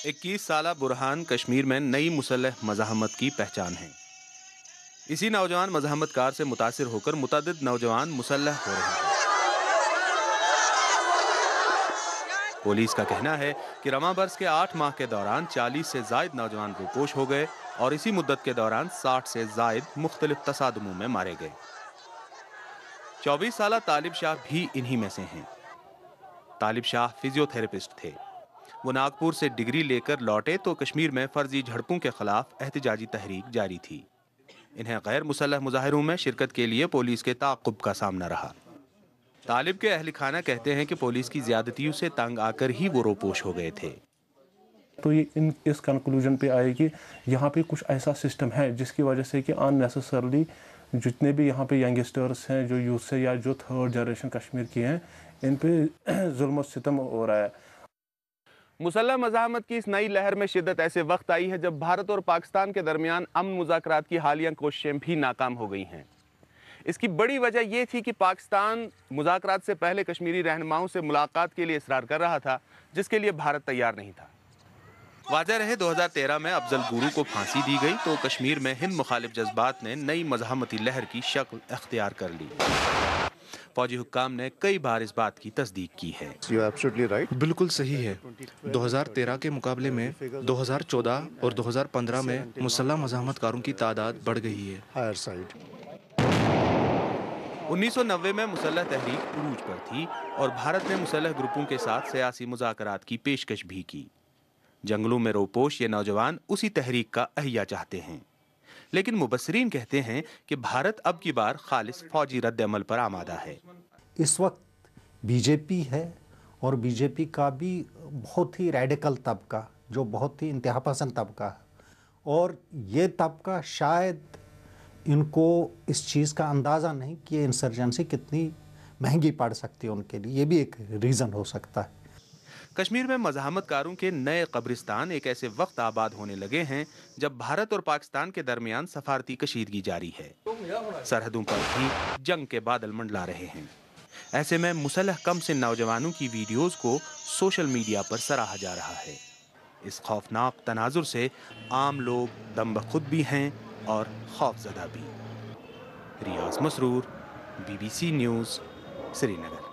21 साला बुरहान कश्मीर में नई मुसल्लह मज़ाहमत की पहचान है। इसी नौजवान मज़ाहमतकार से मुतासिर होकर मुतअद्दिद नौजवान मुसल्लह हो रहे हैं। पुलिस का कहना है कि रमा बरस के 8 माह के दौरान 40 से ज़ायद नौजवान रूपोश हो गए और इसी मुद्दत के दौरान 60 से ज़ायद मुख्तलिफ तसादुमों में मारे गए। 24 साला तालिब शाह भी इन्हीं में से हैं। तालिब शाह फिजियोथेरेपिस्ट थे। वो नागपुर से डिग्री लेकर लौटे तो कश्मीर में फर्जी झड़पों के खिलाफ एहतजाजी तहरीक जारी थी। इन्हें गैर मुसल्लह मुजाहिरों में शिरकत के लिए पुलिस के ताक़ुब का सामना रहा। तालिब के अहल खाना कहते हैं कि पुलिस की ज्यादतियों से तंग आकर ही वो रोपोश हो गए थे। तो ये इस कंक्लूजन पे आए कि यहाँ पे कुछ ऐसा सिस्टम है जिसकी वजह से कि अननेसेसरली जितने भी यहाँ पे यंगस्टर्स हैं, जो यूथ से या जो थर्ड जनरेशन कश्मीर की हैं, इन पे जुल्म सितम हो रहा है। मुसल्लह मज़ाहमत की इस नई लहर में शिद्दत ऐसे वक्त आई है जब भारत और पाकिस्तान के दरमियान अमन मुज़ाकरात की हालिया कोशिशें भी नाकाम हो गई हैं। इसकी बड़ी वजह यह थी कि पाकिस्तान मुज़ाकरात से पहले कश्मीरी रहनुमाओं से मुलाकात के लिए इसरार कर रहा था, जिसके लिए भारत तैयार नहीं था। वाज़ह रहे 2013 में अफजल गुरू को फांसी दी गई तो कश्मीर में हिंद मुखालिफ जज्बात ने नई मज़ाहमती लहर की शक्ल अख्तियार कर ली। फौजी हुक्काम ने कई बार इस बात की तस्दीक की है। बिल्कुल सही है। 2013 के मुकाबले में 2014 और 2015 में मुसल्लह मज़ाहमतकारों की तादाद बढ़ गई है। 1990 में मुसल्लह तहरीक उरूज पर थी और भारत ने मुसल्लह ग्रुपों के साथ सियासी मुज़ाकरात की पेशकश भी की। जंगलों में रोपोश ये नौजवान उसी तहरीक का अहिया चाहते हैं, लेकिन मुबस्सिरीन कहते हैं कि भारत अब की बार खालिस फौजी रद्द अमल पर आमादा है। इस वक्त बीजेपी है और बीजेपी का भी बहुत ही रेडिकल तबका, जो बहुत ही इंतहापसंद तबका है, और ये तबका शायद इनको इस चीज़ का अंदाज़ा नहीं कि ये इंसर्जेंसी कितनी महंगी पड़ सकती है उनके लिए। ये भी एक रीज़न हो सकता है। कश्मीर में मज़ाहमतकारों के नए कब्रिस्तान एक ऐसे वक्त आबाद होने लगे हैं जब भारत और पाकिस्तान के दरमियान सफारती कशीदगी जारी है। सरहदों पर भी जंग के बादल मंडला रहे हैं। ऐसे में मुसल्लह कम से नौजवानों की वीडियोस को सोशल मीडिया पर सराहा जा रहा है। इस खौफनाक तनाजुर से आम लोग दम-ब-खुद भी हैं और खौफजदा भी। रियाज मसरूर, BBC न्यूज़, श्रीनगर।